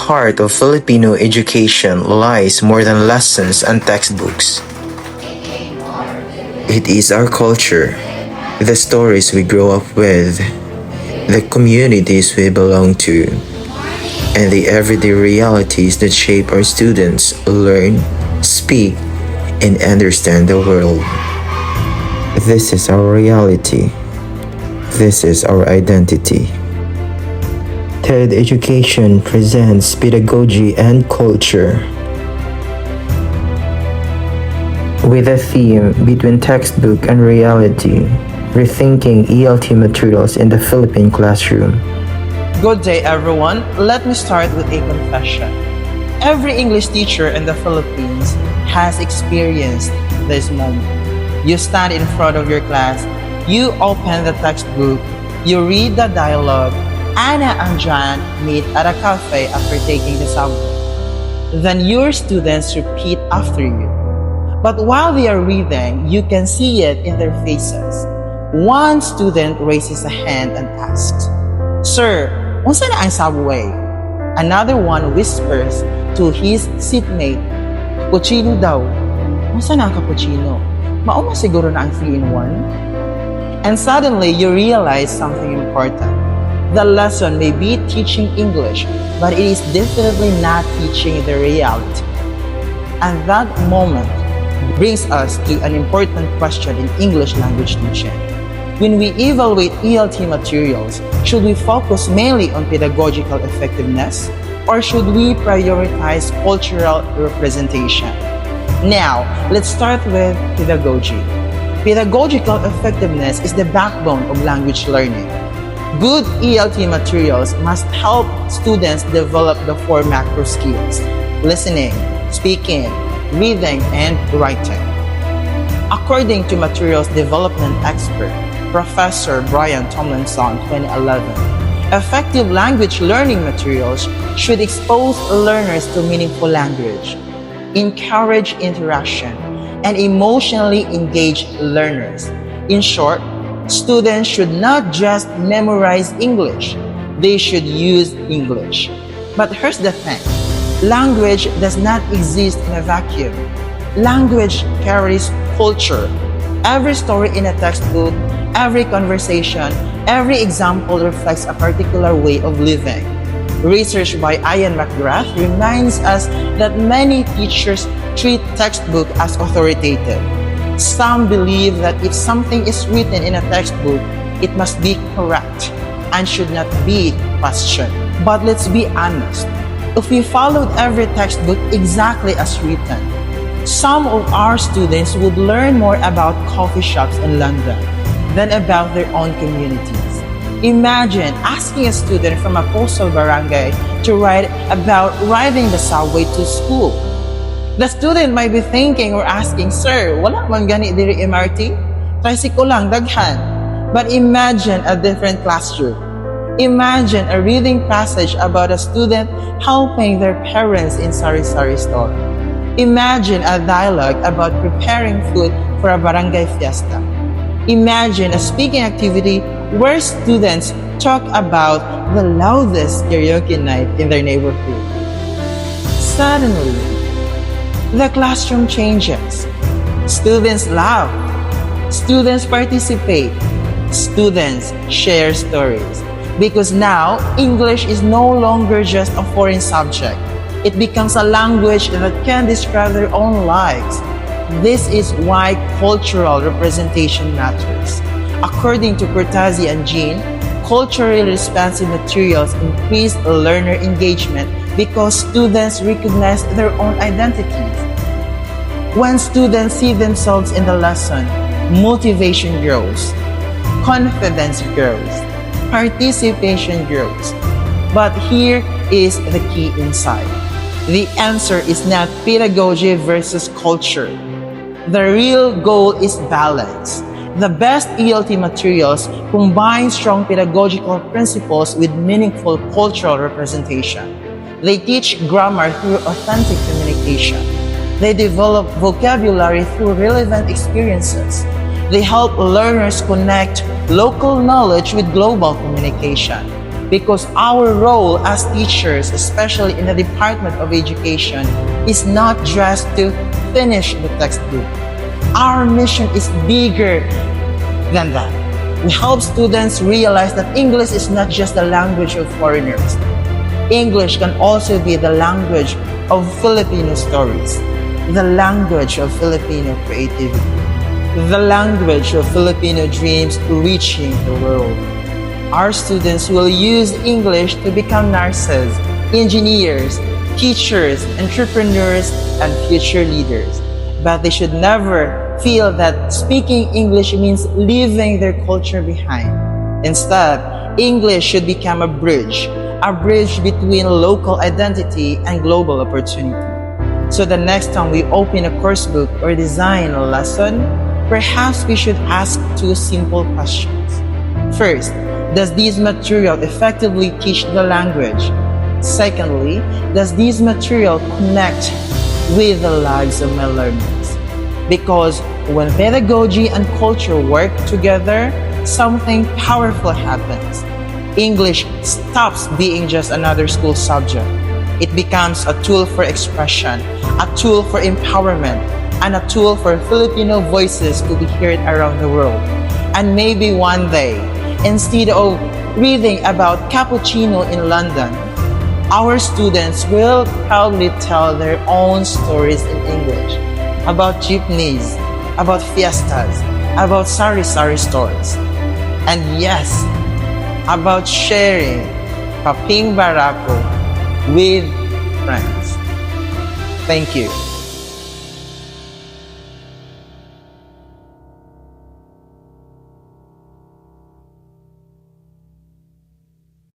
heart of Filipino education lies more than lessons and textbooks. It is our culture, the stories we grow up with, the communities we belong to, and the everyday realities that shape our students learn, speak, and understand the world. This is our reality. This is our identity. TED Education presents Pedagogy and Culture, with a theme between textbook and reality, rethinking ELT materials in the Philippine classroom. Good day, everyone. Let me start with a confession. Every English teacher in the Philippines has experienced this moment. You stand in front of your class, you open the textbook, you read the dialogue. Anna and John meet at a cafe after taking the subway. Then your students repeat after you. But while they are reading, you can see it in their faces. One student raises a hand and asks, "Sir, unsa na ang subway?" Another one whispers to his seatmate, "Cappuccino daw." "Unsa na ang cappuccino? Mauma siguro na ang 3-in-1?" And suddenly you realize something important. The lesson may be teaching English, but it is definitely not teaching the reality. And that moment brings us to an important question in English language teaching. When we evaluate ELT materials, should we focus mainly on pedagogical effectiveness, or should we prioritize cultural representation? Now, let's start with pedagogy. Pedagogical effectiveness is the backbone of language learning. Good ELT materials must help students develop the 4 macro skills: listening, speaking, reading, and writing. According to materials development expert Professor Tomlinson 2011, effective language learning materials should expose learners to meaningful language, encourage interaction, and emotionally engage learners. In short, students should not just memorize English, they should use English. But here's the thing, language does not exist in a vacuum. Language carries culture. Every story in a textbook, every conversation, every example reflects a particular way of living. Research by McGrath reminds us that many teachers treat textbook as authoritative. Some believe that if something is written in a textbook, it must be correct and should not be questioned. But let's be honest, if we followed every textbook exactly as written, some of our students would learn more about coffee shops in London than about their own communities. Imagine asking a student from a coastal barangay to write about riding the subway to school. The student might be thinking or asking, "Sir, wala man gani diri MRT? Tricycle lang, daghan." But imagine a different classroom. Imagine a reading passage about a student helping their parents in sari-sari store. Imagine a dialogue about preparing food for a barangay fiesta. Imagine a speaking activity where students talk about the loudest karaoke night in their neighborhood. Suddenly, the classroom changes. Students laugh. Students participate. Students share stories. Because now, English is no longer just a foreign subject. It becomes a language that can describe their own lives. This is why cultural representation matters. According to Pedagogy and Jean, culturally responsive materials increase learner engagement because students recognize their own identities. When students see themselves in the lesson, motivation grows, confidence grows, participation grows. But here is the key insight. The answer is not pedagogy versus culture. The real goal is balance. The best ELT materials combine strong pedagogical principles with meaningful cultural representation. They teach grammar through authentic communication. They develop vocabulary through relevant experiences. They help learners connect local knowledge with global communication. because our role as teachers, especially in the Department of Education, is not just to finish the textbook. Our mission is bigger than that. We help students realize that English is not just the language of foreigners. English can also be the language of Filipino stories, the language of Filipino creativity, the language of Filipino dreams reaching the world. Our students will use English to become nurses, engineers, teachers, entrepreneurs, and future leaders. But they should never feel that speaking English means leaving their culture behind. Instead, English should become a bridge between local identity and global opportunity. So the next time we open a course book or design a lesson, perhaps we should ask two simple questions. First, does this material effectively teach the language? Secondly, does this material connect with the lives of my learners? Because when pedagogy and culture work together, something powerful happens. English stops being just another school subject. It becomes a tool for expression, a tool for empowerment, and a tool for Filipino voices to be heard around the world. And maybe one day, instead of reading about cappuccino in London, our students will proudly tell their own stories in English about jeepneys, about fiestas, about sari-sari stores, and yes, about sharing paping barako with friends. Thank you.